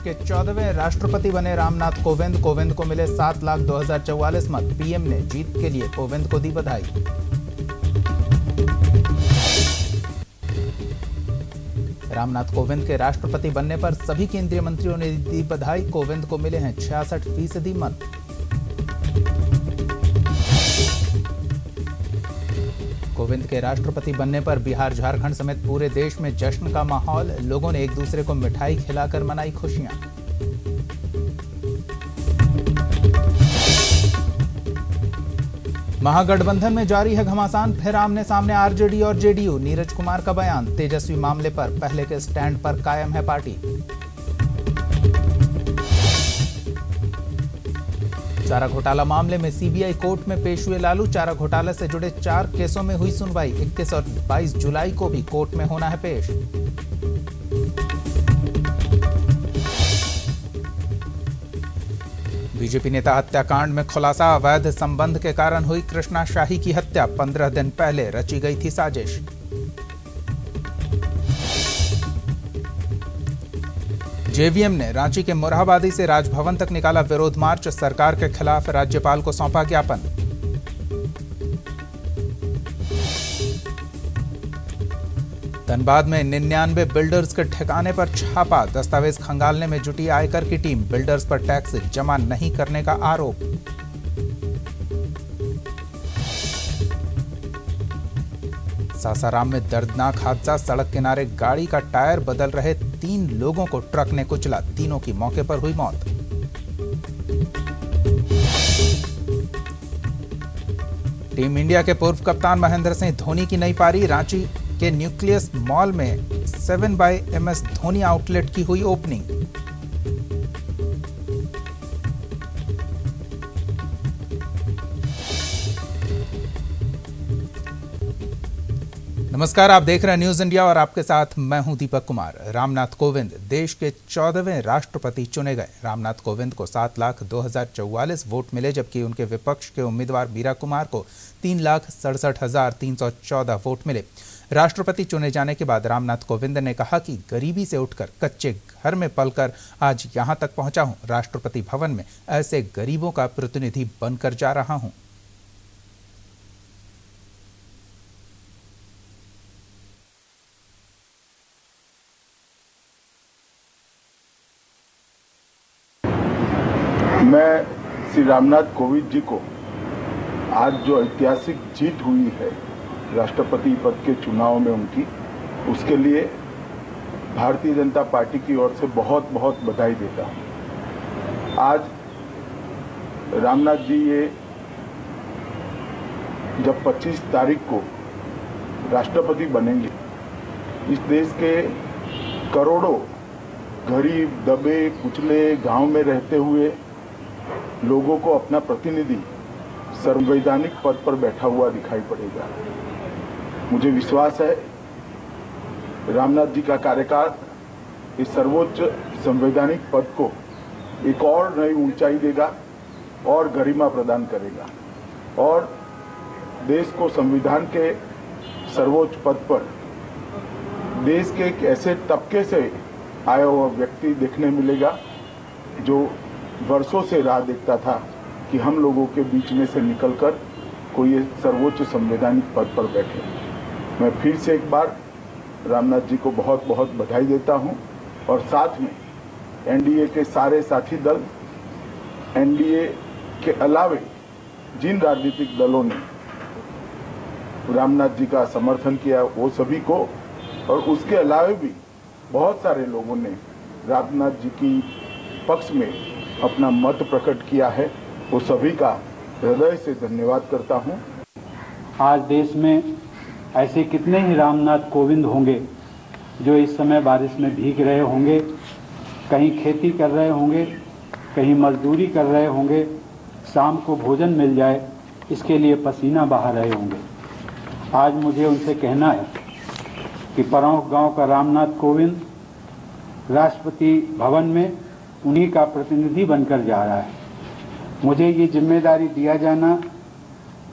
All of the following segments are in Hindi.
के 14वें राष्ट्रपति बने रामनाथ कोविंद। कोविंद को मिले 7,02,044 मत। पीएम ने जीत के लिए कोविंद को दी बधाई। रामनाथ कोविंद के राष्ट्रपति बनने पर सभी केंद्रीय मंत्रियों ने दी बधाई। कोविंद को मिले हैं 66% मत। कोविंद के राष्ट्रपति बनने पर बिहार, झारखंड समेत पूरे देश में जश्न का माहौल। लोगों ने एक दूसरे को मिठाई खिलाकर मनाई खुशियां। महागठबंधन में जारी है घमासान। फिर आमने सामने आरजेडी और जेडीयू। नीरज कुमार का बयान, तेजस्वी मामले पर पहले के स्टैंड पर कायम है पार्टी। चारा घोटाला मामले में सीबीआई कोर्ट में पेश हुए लालू। चारा घोटाले से जुड़े 4 केसों में हुई सुनवाई। 21 और 22 जुलाई को भी कोर्ट में होना है पेश। बीजेपी नेता हत्याकांड में खुलासा, अवैध संबंध के कारण हुई कृष्णा शाही की हत्या। 15 दिन पहले रची गई थी साजिश। जेवीएम ने रांची के मोरहाबादी से राजभवन तक निकाला विरोध मार्च। सरकार के खिलाफ राज्यपाल को सौंपा ज्ञापन। धनबाद में 99 बिल्डर्स के ठिकाने पर छापा। दस्तावेज खंगालने में जुटी आयकर की टीम। बिल्डर्स पर टैक्स जमा नहीं करने का आरोप। सासाराम में दर्दनाक हादसा। सड़क किनारे गाड़ी का टायर बदल रहे 3 लोगों को ट्रक ने कुचला। तीनों की मौके पर हुई मौत। टीम इंडिया के पूर्व कप्तान महेंद्र सिंह धोनी की नई पारी। रांची के न्यूक्लियस मॉल में 7/MS धोनी आउटलेट की हुई ओपनिंग। नमस्कार, आप देख रहे हैं न्यूज इंडिया और आपके साथ मैं हूं दीपक कुमार। रामनाथ कोविंद देश के 14वें राष्ट्रपति चुने गए। रामनाथ कोविंद को 7,02,044 वोट मिले, जबकि उनके विपक्ष के उम्मीदवार मीरा कुमार को 3,67,314 वोट मिले। राष्ट्रपति चुने जाने के बाद रामनाथ कोविंद ने कहा कि गरीबी से उठकर कच्चे घर में पलकर आज यहां तक पहुंचा हूं। राष्ट्रपति भवन में ऐसे गरीबों का प्रतिनिधि बनकर जा रहा हूं। मैं श्री रामनाथ कोविंद जी को आज जो ऐतिहासिक जीत हुई है राष्ट्रपति पद के चुनाव में उनकी, उसके लिए भारतीय जनता पार्टी की ओर से बहुत बहुत बधाई देता हूं। आज रामनाथ जी ये जब 25 तारीख को राष्ट्रपति बनेंगे, इस देश के करोड़ों गरीब, दबे कुचले गांव में रहते हुए लोगों को अपना प्रतिनिधि संवैधानिक पद पर बैठा हुआ दिखाई पड़ेगा। मुझे विश्वास है रामनाथ जी का कार्यकाल इस सर्वोच्च संवैधानिक पद को एक और नई ऊंचाई देगा और गरिमा प्रदान करेगा और देश को संविधान के सर्वोच्च पद पर देश के एक ऐसे तबके से आया हुआ व्यक्ति देखने मिलेगा जो वर्षों से राह देखता था कि हम लोगों के बीच में से निकलकर कोई सर्वोच्च संवैधानिक पद पर बैठे। मैं फिर से एक बार रामनाथ जी को बहुत बहुत बधाई देता हूं और साथ में एनडीए के सारे साथी दल, एनडीए के अलावे जिन राजनीतिक दलों ने रामनाथ जी का समर्थन किया वो सभी को, और उसके अलावे भी बहुत सारे लोगों ने रामनाथ जी की पक्ष में अपना मत प्रकट किया है, वो सभी का हृदय से धन्यवाद करता हूं। आज देश में ऐसे कितने ही रामनाथ कोविंद होंगे जो इस समय बारिश में भीग रहे होंगे, कहीं खेती कर रहे होंगे, कहीं मजदूरी कर रहे होंगे, शाम को भोजन मिल जाए इसके लिए पसीना बहा रहे होंगे। आज मुझे उनसे कहना है कि परौंख गांव का रामनाथ कोविंद राष्ट्रपति भवन में उन्हीं का प्रतिनिधि बनकर जा रहा है। मुझे ये जिम्मेदारी दिया जाना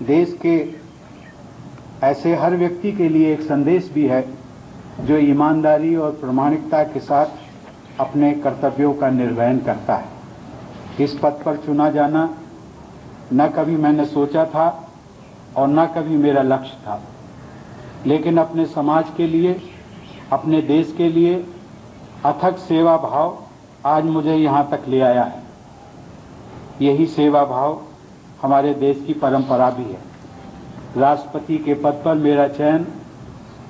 देश के ऐसे हर व्यक्ति के लिए एक संदेश भी है जो ईमानदारी और प्रामाणिकता के साथ अपने कर्तव्यों का निर्वहन करता है। इस पद पर चुना जाना न कभी मैंने सोचा था और न कभी मेरा लक्ष्य था, लेकिन अपने समाज के लिए, अपने देश के लिए अथक सेवा भाव आज मुझे यहाँ तक ले आया है। यही सेवा भाव हमारे देश की परंपरा भी है। राष्ट्रपति के पद पर मेरा चयन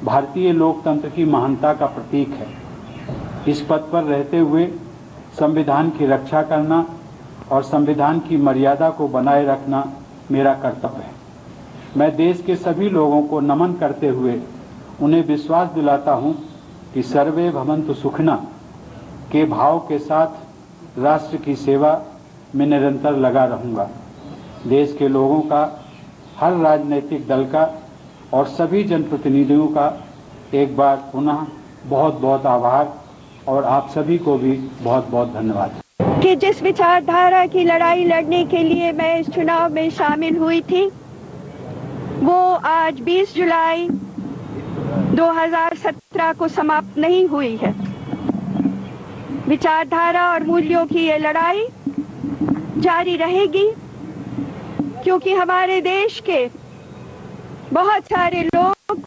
भारतीय लोकतंत्र की महानता का प्रतीक है। इस पद पर रहते हुए संविधान की रक्षा करना और संविधान की मर्यादा को बनाए रखना मेरा कर्तव्य है। मैं देश के सभी लोगों को नमन करते हुए उन्हें विश्वास दिलाता हूं कि सर्वे भवन्तु सुखिनः के भाव के साथ राष्ट्र की सेवा में निरंतर लगा रहूंगा। देश के लोगों का, हर राजनीतिक दल का और सभी जनप्रतिनिधियों का एक बार पुनः बहुत बहुत आभार और आप सभी को भी बहुत बहुत धन्यवाद। कि जिस विचारधारा की लड़ाई लड़ने के लिए मैं इस चुनाव में शामिल हुई थी, वो आज 20 जुलाई 2017 को समाप्त नहीं हुई है। विचारधारा और मूल्यों की ये लड़ाई जारी रहेगी, क्योंकि हमारे देश के बहुत सारे लोग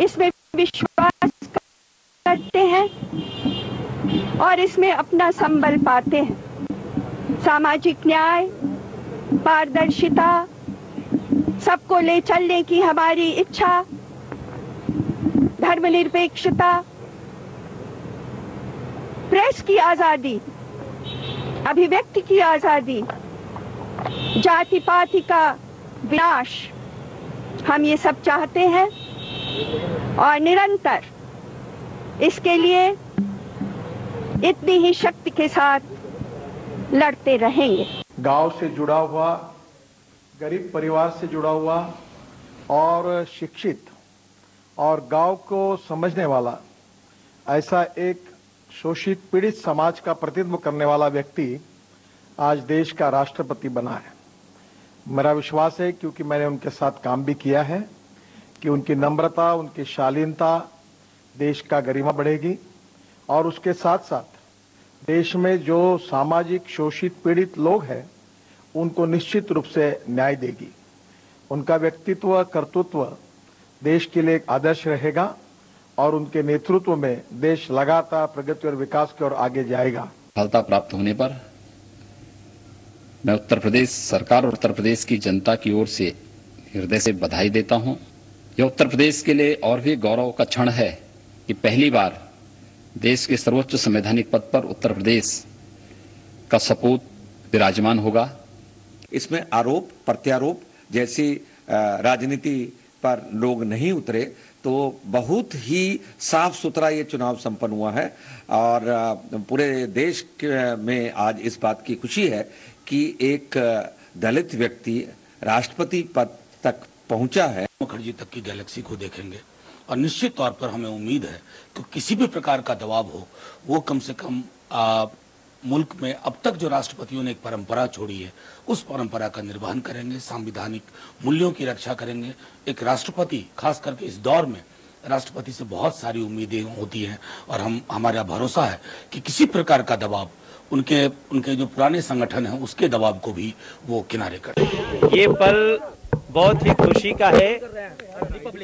इसमें विश्वास करते हैं और इसमें अपना संबल पाते हैं। सामाजिक न्याय, पारदर्शिता, सबको ले चलने की हमारी इच्छा, धर्मनिरपेक्षता, प्रेस की आजादी, अभिव्यक्ति की आजादी, जाति पाति का विनाश, हम ये सब चाहते हैं और निरंतर इसके लिए इतनी ही शक्ति के साथ लड़ते रहेंगे। गांव से जुड़ा हुआ, गरीब परिवार से जुड़ा हुआ और शिक्षित और गांव को समझने वाला ऐसा एक शोषित पीड़ित समाज का प्रतिनिधित्व करने वाला व्यक्ति आज देश का राष्ट्रपति बना है। मेरा विश्वास है, क्योंकि मैंने उनके साथ काम भी किया है, कि उनकी नम्रता, उनकी शालीनता देश का गरिमा बढ़ेगी और उसके साथ साथ देश में जो सामाजिक शोषित पीड़ित लोग हैं उनको निश्चित रूप से न्याय देगी। उनका व्यक्तित्व, कर्तृत्व देश के लिए एक आदर्श रहेगा और उनके नेतृत्व में देश लगातार प्रगति और विकास की ओर आगे जाएगा। सफलता प्राप्त होने पर मैं उत्तर प्रदेश सरकार और उत्तर प्रदेश की जनता की ओर से हृदय से बधाई देता हूं। यह उत्तर प्रदेश के लिए और भी गौरव का क्षण है कि पहली बार देश के सर्वोच्च संवैधानिक पद पर उत्तर प्रदेश का सपूत विराजमान होगा। इसमें आरोप प्रत्यारोप जैसी राजनीति पर लोग नहीं उतरे, तो बहुत ही साफ सुथरा ये चुनाव संपन्न हुआ है और पूरे देश में आज इस बात की खुशी है कि एक दलित व्यक्ति राष्ट्रपति पद तक पहुंचा है। मुखर्जी तक की गैलेक्सी को देखेंगे और निश्चित तौर पर हमें उम्मीद है कि किसी भी प्रकार का दबाव हो, वो कम से कम मुल्क में अब तक जो राष्ट्रपतियों ने एक परंपरा छोड़ी है उस परंपरा का निर्वहन करेंगे, संवैधानिक मूल्यों की रक्षा करेंगे। एक राष्ट्रपति, खास करके इस दौर में राष्ट्रपति से बहुत सारी उम्मीदें होती हैं और हमारा भरोसा है कि किसी प्रकार का दबाव उनके जो पुराने संगठन हैं उसके दबाव को भी वो किनारे कर दें। ये पल बहुत ही खुशी का है,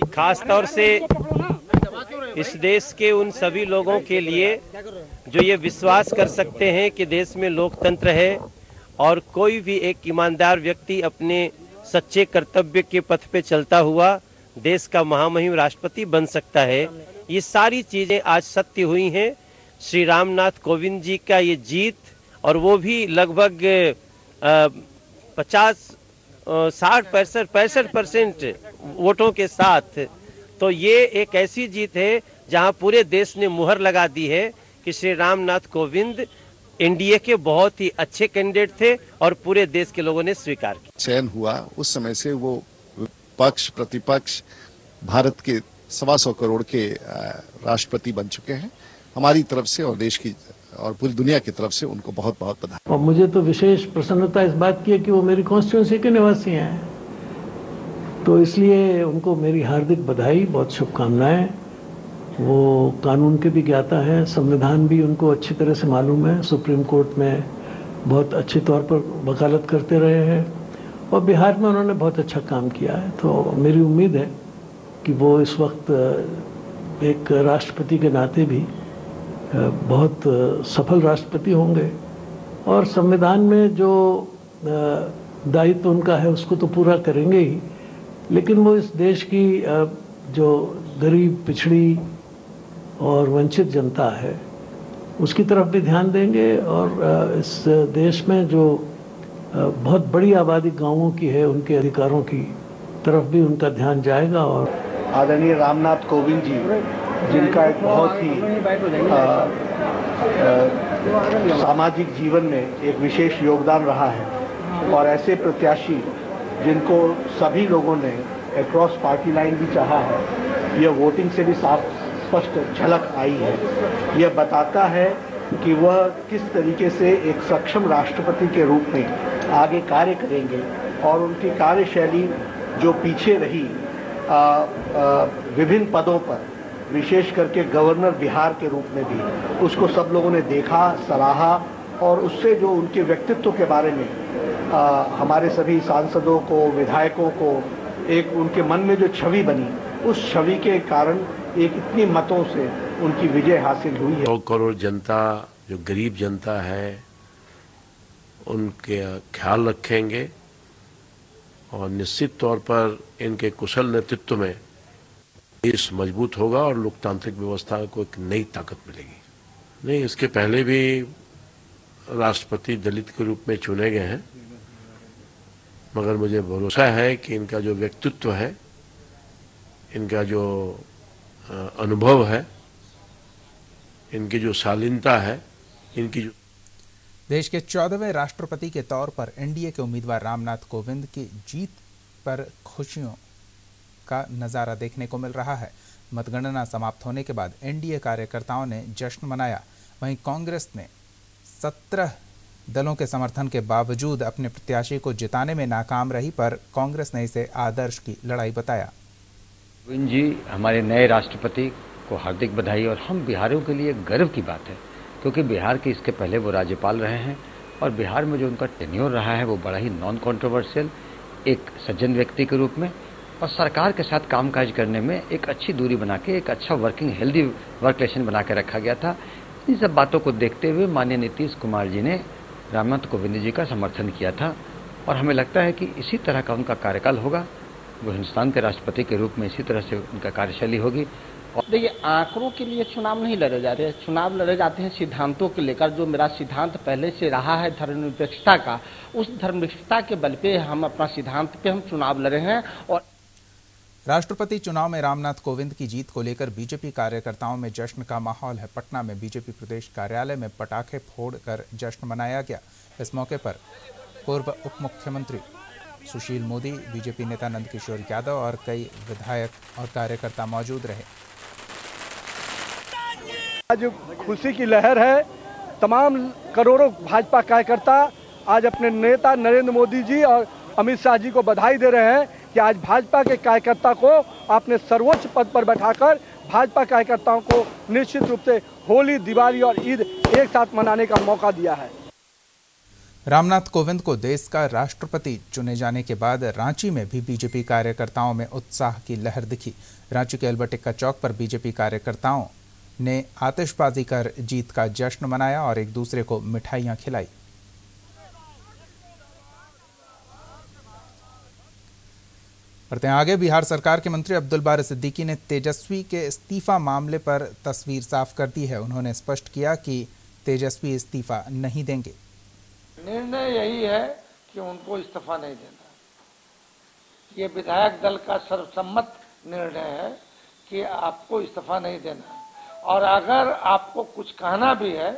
खास तौर से इस देश के उन सभी लोगों के लिए जो ये विश्वास कर सकते हैं कि देश में लोकतंत्र है और कोई भी एक ईमानदार व्यक्ति अपने सच्चे कर्तव्य के पथ पे चलता हुआ देश का महामहिम राष्ट्रपति बन सकता है। ये सारी चीजें आज सत्य हुई हैं। श्री रामनाथ कोविंद जी का ये जीत, और वो भी लगभग 65% वोटों के साथ, तो ये एक ऐसी जीत है जहां पूरे देश ने मुहर लगा दी है कि श्री रामनाथ कोविंद एनडीए के बहुत ही अच्छे कैंडिडेट थे और पूरे देश के लोगों ने स्वीकार किया। चयन हुआ उस समय से वो पक्ष प्रतिपक्ष भारत के 125 करोड़ के राष्ट्रपति बन चुके हैं। हमारी तरफ से और देश की और पूरी दुनिया की तरफ से उनको बहुत बहुत बधाई। और मुझे तो विशेष प्रसन्नता इस बात की है कि वो मेरी कॉन्स्टिट्यूंसी के निवासी हैं, तो इसलिए उनको मेरी हार्दिक बधाई, बहुत शुभकामनाएं। वो कानून के भी ज्ञाता हैं, संविधान भी उनको अच्छी तरह से मालूम है, सुप्रीम कोर्ट में बहुत अच्छे तौर पर वकालत करते रहे हैं और बिहार में उन्होंने बहुत अच्छा काम किया है। तो मेरी उम्मीद है कि वो इस वक्त एक राष्ट्रपति के नाते भी बहुत सफल राष्ट्रपति होंगे और संविधान में जो दायित्व उनका है उसको तो पूरा करेंगे ही, लेकिन वो इस देश की जो गरीब, पिछड़ी और वंचित जनता है उसकी तरफ भी ध्यान देंगे और इस देश में जो बहुत बड़ी आबादी गांवों की है उनके अधिकारों की तरफ भी उनका ध्यान जाएगा। और आदरणीय रामनाथ कोविंद जी, जिनका एक बहुत ही सामाजिक जीवन में एक विशेष योगदान रहा है और ऐसे प्रत्याशी जिनको सभी लोगों ने अक्रॉस पार्टी लाइन भी चाहा है, यह वोटिंग से भी साफ स्पष्ट झलक आई है। यह बताता है कि वह किस तरीके से एक सक्षम राष्ट्रपति के रूप में आगे कार्य करेंगे और उनकी कार्यशैली जो पीछे रही विभिन्न पदों पर, विशेष करके गवर्नर बिहार के रूप में भी, उसको सब लोगों ने देखा, सराहा और उससे जो उनके व्यक्तित्व के बारे में हमारे सभी सांसदों को, विधायकों को एक उनके मन में जो छवि बनी, उस छवि के कारण एक इतनी मतों से उनकी विजय हासिल हुई है। 100 करोड़ जनता, जो गरीब जनता है, उनके ख्याल रखेंगे और निश्चित तौर पर इनके कुशल नेतृत्व में देश मजबूत होगा और लोकतांत्रिक व्यवस्था को एक नई ताकत मिलेगी। नहीं, इसके पहले भी राष्ट्रपति दलित के रूप में चुने गए हैं, मगर मुझे भरोसा है कि इनका जो व्यक्तित्व है, इनका जो अनुभव है, इनकी जो शालीनता है, इनकी जो देश के 14वें राष्ट्रपति के तौर पर एनडीए के उम्मीदवार रामनाथ कोविंद की जीत पर खुशियों का नजारा देखने को मिल रहा है। मतगणना समाप्त होने के बाद एनडीए कार्यकर्ताओं ने जश्न मनाया। वहीं कांग्रेस ने 17 दलों के समर्थन के बावजूद अपने प्रत्याशी को जिताने में नाकाम रही, पर कांग्रेस ने इसे आदर्श की लड़ाई बताया। कोविंद जी हमारे नए राष्ट्रपति को हार्दिक बधाई और हम बिहारियों के लिए गर्व की बात है, क्योंकि बिहार के इसके पहले वो राज्यपाल रहे हैं और बिहार में जो उनका टेन्योर रहा है वो बड़ा ही नॉन कंट्रोवर्शियल, एक सज्जन व्यक्ति के रूप में और सरकार के साथ कामकाज करने में एक अच्छी दूरी बना के एक अच्छा वर्किंग हेल्दी वर्क रिलेशन बना के रखा गया था। इन सब बातों को देखते हुए माननीय नीतीश कुमार जी ने रामनाथ कोविंद जी का समर्थन किया था और हमें लगता है कि इसी तरह का उनका कार्यकाल होगा। वो हिंदुस्तान के राष्ट्रपति के रूप में इसी तरह से उनका कार्यशैली होगी। देखिए, आंकड़ों के लिए चुनाव नहीं लड़े जा रहे हैं, चुनाव लड़े जाते हैं सिद्धांतों के लेकर। जो मेरा सिद्धांत पहले से रहा है धर्मनिरपेक्षता का, उस धर्मनिरपेक्षता के बल पे हम अपना सिद्धांत पे हम चुनाव लड़े हैं। और राष्ट्रपति चुनाव में रामनाथ कोविंद की जीत को लेकर बीजेपी कार्यकर्ताओं में जश्न का माहौल है। पटना में बीजेपी प्रदेश कार्यालय में पटाखे फोड़कर जश्न मनाया गया। इस मौके पर पूर्व उप मुख्यमंत्री सुशील मोदी, बीजेपी नेता नंदकिशोर यादव और कई विधायक और कार्यकर्ता मौजूद रहे। आज खुशी की लहर है। तमाम करोड़ों भाजपा कार्यकर्ता आज अपने नेता नरेंद्र मोदी जी और अमित शाह जी को बधाई दे रहे हैं कि आज भाजपा के कार्यकर्ता को आपने सर्वोच्च पद पर बैठाकर भाजपा कार्यकर्ताओं को निश्चित रूप से होली, दिवाली और ईद एक साथ मनाने का मौका दिया है। रामनाथ कोविंद को देश का राष्ट्रपति चुने जाने के बाद रांची में भी बीजेपी कार्यकर्ताओं में उत्साह की लहर दिखी। रांची के अल्बर्ट एक्का चौक पर बीजेपी कार्यकर्ताओं ने आतिशबाजी कर जीत का जश्न मनाया और एक दूसरे को मिठाइयां खिलाई। बढ़ते हैं आगे। बिहार सरकार के मंत्री अब्दुल बारी सिद्दीकी ने तेजस्वी के इस्तीफा मामले पर तस्वीर साफ कर दी है। उन्होंने स्पष्ट किया कि तेजस्वी इस्तीफा नहीं देंगे। निर्णय यही है कि उनको इस्तीफा नहीं देना। ये विधायक दल का सर्वसम्मत निर्णय है कि आपको इस्तीफा नहीं देना, और अगर आपको कुछ कहना भी है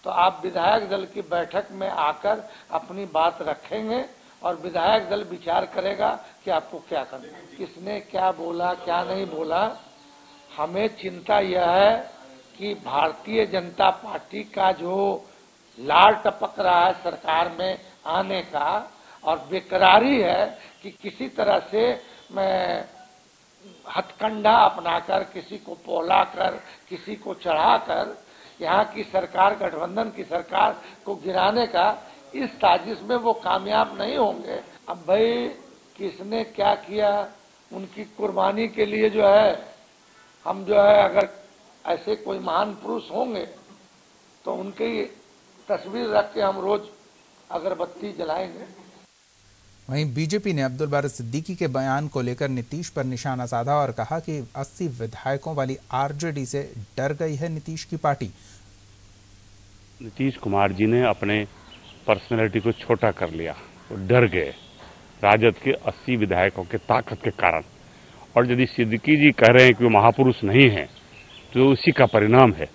तो आप विधायक दल की बैठक में आकर अपनी बात रखेंगे और विधायक दल विचार करेगा कि आपको क्या करना, किसने क्या बोला, क्या नहीं बोला। हमें चिंता यह है कि भारतीय जनता पार्टी का जो लाल टपक रहा है सरकार में आने का, और बेकरारी है कि किसी तरह से मैं हथकंडा अपनाकर, किसी को पोलाकर, किसी को चढ़ाकर यहाँ की सरकार, गठबंधन की सरकार को गिराने का इस साजिश में वो कामयाब नहीं होंगे। अब भाई किसने क्या किया, उनकी कुर्बानी के लिए जो है हम जो है अगर ऐसे कोई महान पुरुष होंगे तो उनकी तस्वीर रख के हम रोज अगरबत्ती जलाएंगे। वहीं बीजेपी ने अब्दुल बारी सिद्दीकी के बयान को लेकर नीतीश पर निशाना साधा और कहा कि 80 विधायकों वाली आरजेडी से डर गई है नीतीश की पार्टी। नीतीश कुमार जी ने अपने पर्सनैलिटी को छोटा कर लिया, वो डर गए राजद के 80 विधायकों के ताकत के कारण। और यदि सिद्दीकी जी कह रहे हैं कि वो महापुरुष नहीं है तो उसी का परिणाम है।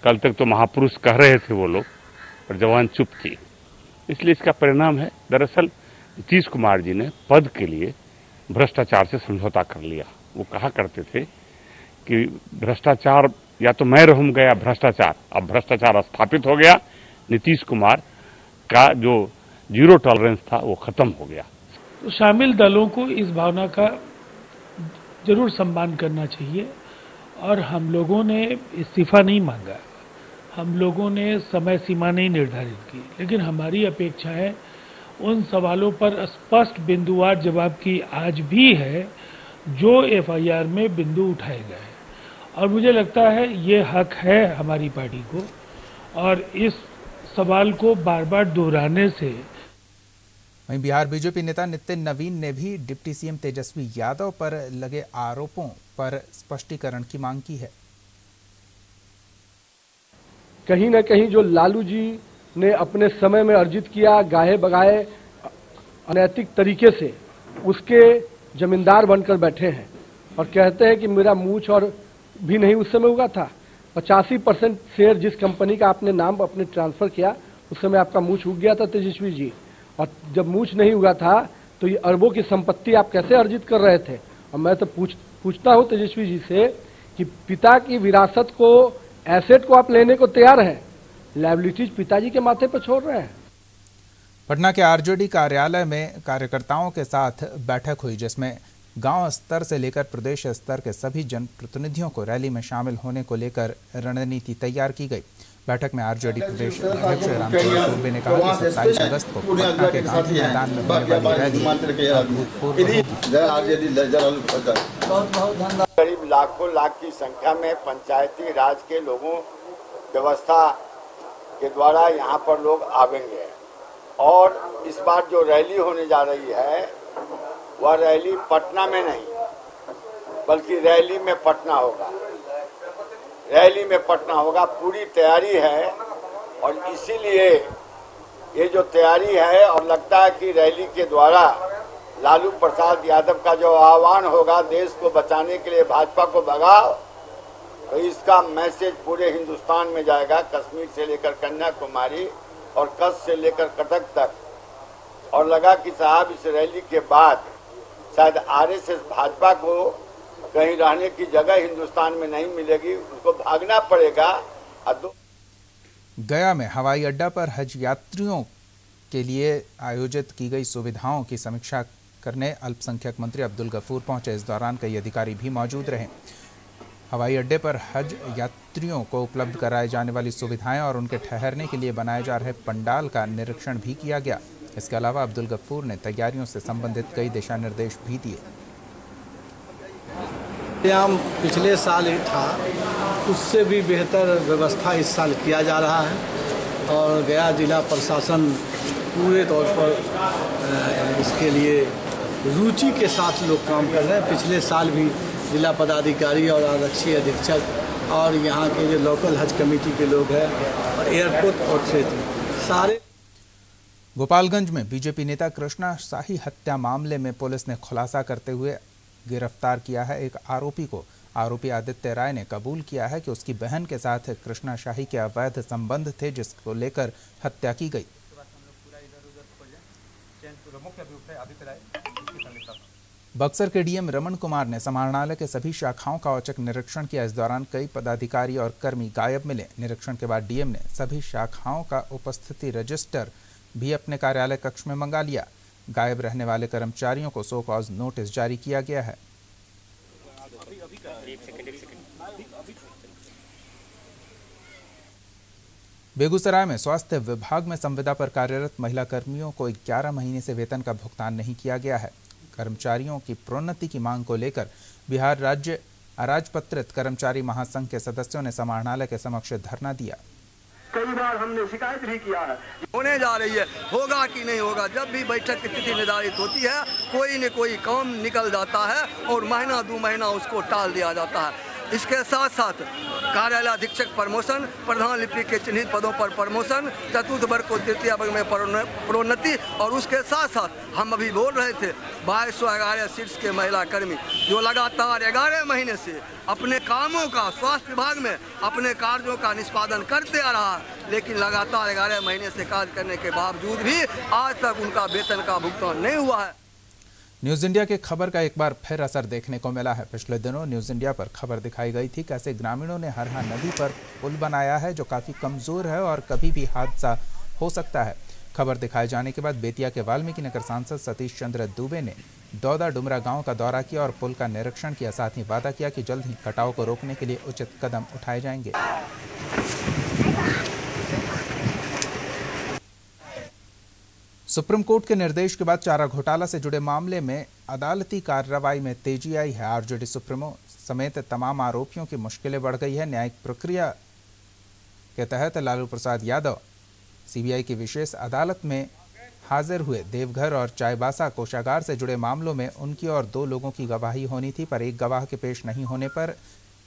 कल तक तो महापुरुष कह रहे थे वो लोग और जवान चुप थी, इसलिए इसका परिणाम है। दरअसल नीतीश कुमार जी ने पद के लिए भ्रष्टाचार से समझौता कर लिया। वो कहा करते थे कि भ्रष्टाचार या तो मैं रहूंगा या भ्रष्टाचार। अब भ्रष्टाचार स्थापित हो गया, नीतीश कुमार का जो जीरो टॉलरेंस था वो खत्म हो गया। तो शामिल दलों को इस भावना का जरूर सम्मान करना चाहिए और हम लोगों ने इस्तीफा नहीं मांगा, हम लोगों ने समय सीमा नहीं निर्धारित की, लेकिन हमारी अपेक्षा है उन सवालों पर स्पष्ट बिंदुवार जवाब की आज भी है जो एफआईआर में बिंदु उठाए गए हैं। और मुझे लगता है ये हक है हमारी पार्टी को और इस सवाल को बार बार दोहराने से। वहीं बिहार बीजेपी नेता नितिन नवीन ने भी डिप्टी सीएम तेजस्वी यादव पर लगे आरोपों पर स्पष्टीकरण की मांग की है। कहीं न कहीं जो लालू जी ने अपने समय में अर्जित किया, गाहे बगाए अनैतिक तरीके से, उसके जमींदार बनकर बैठे हैं और कहते हैं कि मेरा मूछ और भी नहीं उस समय उगा था। 85% शेयर जिस कंपनी का आपने नाम अपने ट्रांसफर किया उस समय आपका मूछ उग गया था तेजस्वी जी, और जब मूछ नहीं उगा था तो ये अरबों की संपत्ति आप कैसे अर्जित कर रहे थे। और मैं तो पूछता हूं तेजस्वी जी से कि पिता की विरासत को, एसेट को आप लेने को तैयार हैं, लायबिलिटीज पिताजी के माथे पर छोड़ रहे हैं। पटना के आरजेडी कार्यालय में कार्यकर्ताओं के साथ बैठक हुई जिसमें गांव स्तर से लेकर प्रदेश स्तर के सभी जनप्रतिनिधियों को रैली में शामिल होने को लेकर रणनीति तैयार की गई। बैठक में आरजेडी प्रदेश अध्यक्ष रामचंद्र पूर्वे ने कहा कि 27 अगस्त को पटना के गांधी मैदान में होने वाली रैली करीब लाखों लाख की संख्या में पंचायती राज के लोगों व्यवस्था के द्वारा यहाँ पर लोग आवेंगे और इस बार जो रैली होने जा रही है वह रैली पटना में नहीं बल्कि रैली में पटना होगा। रैली में पटना होगा, पूरी तैयारी है और इसीलिए ये जो तैयारी है और लगता है कि रैली के द्वारा लालू प्रसाद यादव का जो आह्वान होगा देश को बचाने के लिए भाजपा को भगाओ, तो इसका मैसेज पूरे हिंदुस्तान में जाएगा, कश्मीर से लेकर कन्याकुमारी और कच्छ से लेकर कटक तक। और लगा कि साहब इस रैली के बाद शायद आरएसएस भाजपा को कहीं रहने की जगह हिंदुस्तान में नहीं मिलेगी, उनको भागना पड़ेगा। गया में हवाई अड्डा पर हज यात्रियों के लिए आयोजित की गई सुविधाओं की समीक्षा करने अल्पसंख्यक मंत्री अब्दुल गफूर पहुंचे। इस दौरान कई अधिकारी भी मौजूद रहे। हवाई अड्डे पर हज यात्रियों को उपलब्ध कराई जाने वाली सुविधाएं और उनके ठहरने के लिए बनाए जा रहे पंडाल का निरीक्षण भी किया गया। इसके अलावा अब्दुल गफूर ने तैयारियों से संबंधित कई दिशा निर्देश भी दिए। पिछले साल ही था, उससे भी बेहतर व्यवस्था इस साल किया जा रहा है और गया जिला प्रशासन पूरे तौर पर इसके लिए रुचि के साथ लोग काम कर रहे हैं। पिछले साल भी जिला पदाधिकारी और आरक्षी अधीक्षक और यहाँ के जो लोकल हज कमेटी के लोग हैं और एयरपोर्ट और क्षेत्र सारे। गोपालगंज में बीजेपी नेता कृष्णा शाही हत्या मामले में पुलिस ने खुलासा करते हुए गिरफ्तार किया है एक आरोपी को। आरोपी आदित्य राय ने कबूल किया है कि उसकी बहन के साथ कृष्णा शाही के अवैध संबंध थे, जिसको लेकर हत्या की गई। बक्सर के डीएम रमन कुमार ने समाहरणालय के सभी शाखाओं का औचक निरीक्षण किया। इस दौरान कई पदाधिकारी और कर्मी गायब मिले। निरीक्षण के बाद डीएम ने सभी शाखाओं का उपस्थिति रजिस्टर भी अपने कार्यालय कक्ष में मंगा लिया। गायब रहने वाले कर्मचारियों को सो कॉज नोटिस जारी किया गया है। बेगूसराय में स्वास्थ्य विभाग में संविदा पर कार्यरत महिला कर्मियों को 11 महीने से वेतन का भुगतान नहीं किया गया है। कर्मचारियों की प्रोन्नति की मांग को लेकर बिहार राज्य अराजपत्रित कर्मचारी महासंघ के सदस्यों ने समाहरणालय के समक्ष धरना दिया। कई बार हमने शिकायत भी किया है, होने जा रही है, होगा कि नहीं होगा। जब भी बैठक की तिथि निर्धारित होती है कोई न कोई काम निकल जाता है और महीना 2 महीना उसको टाल दिया जाता है। इसके साथ साथ कार्यालय अधीक्षक प्रमोशन, प्रधान लिपिक के चिन्हित पदों पर प्रमोशन, चतुर्थ वर्ग को तृतीय वर्ग में प्रोन्नति और उसके साथ साथ हम अभी बोल रहे थे 2211 सीट्स के महिला कर्मी जो लगातार 11 महीने से अपने कामों का स्वास्थ्य विभाग में अपने कार्यों का निष्पादन करते आ रहा है, लेकिन लगातार 11 महीने से कार्य करने के बावजूद भी आज तक उनका वेतन का भुगतान नहीं हुआ है। न्यूज इंडिया के खबर का एक बार फिर असर देखने को मिला है। पिछले दिनों न्यूज इंडिया पर खबर दिखाई गई थी कैसे ग्रामीणों ने हरहा नदी पर पुल बनाया है जो काफी कमजोर है और कभी भी हादसा हो सकता है। खबर दिखाए जाने के बाद बेतिया के वाल्मीकि नगर सांसद सतीश चंद्र दुबे ने दौदा डुमरा गांव का दौरा किया और पुल का निरीक्षण किया। साथ ही वादा किया कि जल्द ही कटाव को रोकने के लिए उचित कदम उठाए जाएंगे। सुप्रीम कोर्ट के निर्देश के बाद चारा घोटाला से जुड़े मामले में अदालती कार्रवाई में तेजी आई है। आरजेडी सुप्रीमो समेत तमाम आरोपियों की मुश्किलें बढ़ गई है। न्यायिक प्रक्रिया के तहत लालू प्रसाद यादव सीबीआई की विशेष अदालत में हाजिर हुए। देवघर और चाईबासा कोषागार से जुड़े मामलों में उनकी और 2 लोगों की गवाही होनी थी, पर एक गवाह के पेश नहीं होने पर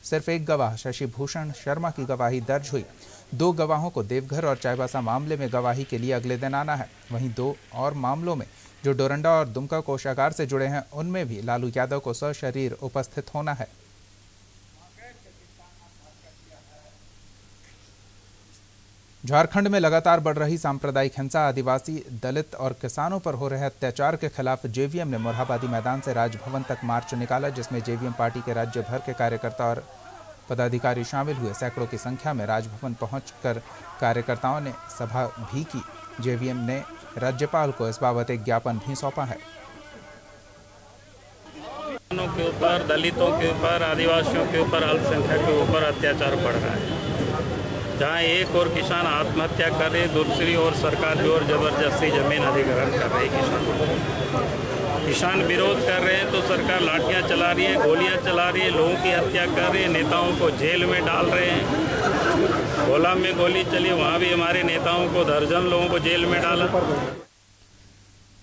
सिर्फ एक गवाह शशि भूषण शर्मा की गवाही दर्ज हुई। 2 गवाहों को देवघर और चाईबासा मामले में गवाही के लिए अगले दिन आना है। वहीं 2 और मामलों में जो डोरंडा और दुमका कोषागार से जुड़े हैं उनमें भी लालू यादव को सशरीर उपस्थित होना है। झारखंड में लगातार बढ़ रही सांप्रदायिक हिंसा, आदिवासी, दलित और किसानों पर हो रहे अत्याचार के खिलाफ जेवीएम ने मोरहाबादी मैदान से राजभवन तक मार्च निकाला, जिसमें जेवीएम पार्टी के राज्य भर के कार्यकर्ता और पदाधिकारी शामिल हुए। सैकड़ों की संख्या में राजभवन पहुंचकर कार्यकर्ताओं ने सभा भी की। जेवीएम ने राज्यपाल को इस बाबत एक ज्ञापन भी सौंपा है। किसानों के ऊपर, दलितों के ऊपर, आदिवासियों के ऊपर, अल्पसंख्यक के ऊपर अत्याचार बढ़ रहा है। जहाँ एक और किसान आत्महत्या कर रहे, दूसरी ओर सरकार जोर जबरदस्ती जमीन अधिग्रहण कर रही है। किसान विरोध कर रहे हैं तो सरकार लाठियां चला रही है, गोलियां चला रही है, लोगों की हत्या कर रही है, नेताओं को जेल में डाल रहे हैं। गोला में गोली चली, वहाँ भी हमारे नेताओं को दर्जन लोगों को जेल में डाला।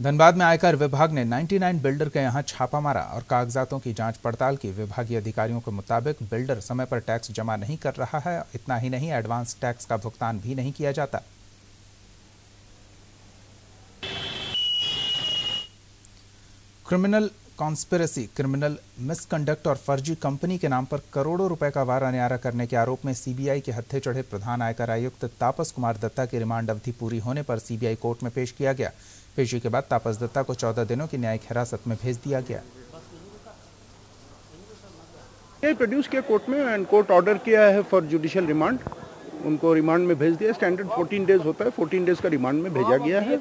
धनबाद में आयकर विभाग ने 99 बिल्डर के यहां छापा मारा और कागजातों की जांच पड़ताल की। विभागीय अधिकारियों के मुताबिक बिल्डर समय पर टैक्स जमा नहीं कर रहा है। इतना ही नहीं, एडवांस टैक्स का भुगतान भी नहीं किया जाता। क्रिमिनल कॉन्स्पिरेसी, क्रिमिनल मिसकंडक्ट और फर्जी कंपनी के नाम पर करोड़ों रुपए का वार न्यारा करने के आरोप में सीबीआई के हत्थे चढ़े प्रधान आयकर आयुक्त तापस कुमार दत्ता की रिमांड अवधि पूरी होने पर सीबीआई कोर्ट में पेश किया गया। पेशी के बाद तापस दत्ता को 14 दिनों की न्यायिक हिरासत में भेज दिया गया। प्रोड्यूस किया कोर्ट में एंड कोर्ट ऑर्डर किया है फॉर जुडिशियल रिमांड। उनको रिमांड में भेज दिया। स्टैंडर्ड 14 डेज होता है, 14 डेज का रिमांड में भेजा गया है।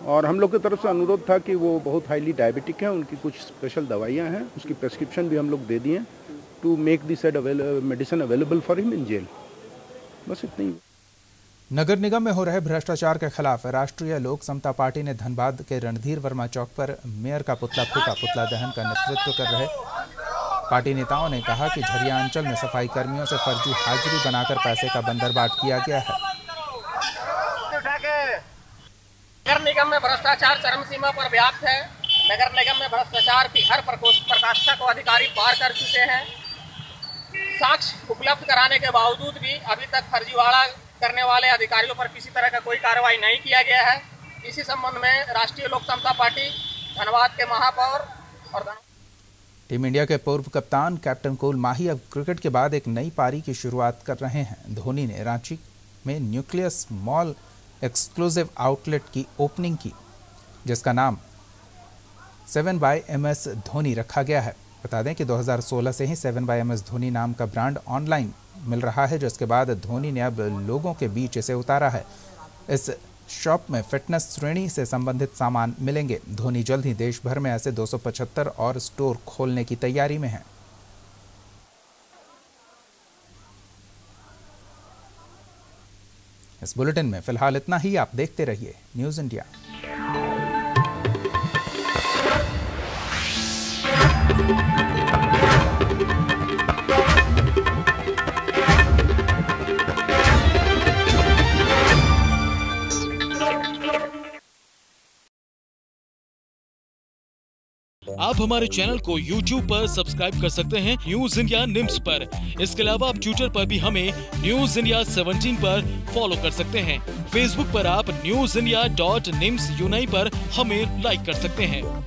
और हम लोग की तरफ से अनुरोध था कि वो बहुत हाईली डायबिटिक है, उनकी कुछ स्पेशल दवाइयाँ हैं, उसकी प्रेस्क्रिप्शन भी हम लोग दे दिए to make this medicine available for him in jail. बस इतना ही। नगर निगम में हो रहे भ्रष्टाचार के खिलाफ राष्ट्रीय लोक समता पार्टी ने धनबाद के रणधीर वर्मा चौक पर मेयर का पुतला फूका। पुतला दहन का नेतृत्व कर रहे पार्टी नेताओं ने कहा कि झरिया अंचल में सफाई कर्मियों से फर्जी हाजिरी बनाकर पैसे का बंदरबाट किया गया है। नगर निगम में भ्रष्टाचार चरम सीमा पर व्याप्त है। नगर निगम में भ्रष्टाचार की हर प्रकाष्ठा को अधिकारी पार कर चुके हैं। साक्ष्य उपलब्ध कराने के बावजूद भी अभी तक फर्जीवाड़ा करने वाले अधिकारियों पर किसी तरह का कोई कार्रवाई नहीं किया गया है। इसी संबंध में राष्ट्रीय लोक समता पार्टी धनबाद के महापौर और टीम इंडिया के पूर्व कप्तान कैप्टन कूल माही अब क्रिकेट के बाद एक नई पारी की शुरुआत कर रहे हैं। धोनी ने रांची में न्यूक्लियस मॉल एक्सक्लूसिव आउटलेट की ओपनिंग की, जिसका नाम 7/MS धोनी रखा गया है। बता दें कि 2016 से ही 7/MS धोनी नाम का ब्रांड ऑनलाइन मिल रहा है, जिसके बाद धोनी ने अब लोगों के बीच इसे उतारा है। इस शॉप में फिटनेस श्रेणी से संबंधित सामान मिलेंगे। धोनी जल्द ही देश भर में ऐसे 275 और स्टोर खोलने की तैयारी में हैं। इस बुलेटिन में फिलहाल इतना ही। आप देखते रहिए न्यूज़ इंडिया। आप हमारे चैनल को YouTube पर सब्सक्राइब कर सकते हैं न्यूज़ इंडिया निम्स पर। इसके अलावा आप ट्विटर पर भी हमें न्यूज़ इंडिया 17 पर फॉलो कर सकते हैं। फेसबुक पर आप newsindia.nimsuni पर हमें लाइक कर सकते हैं।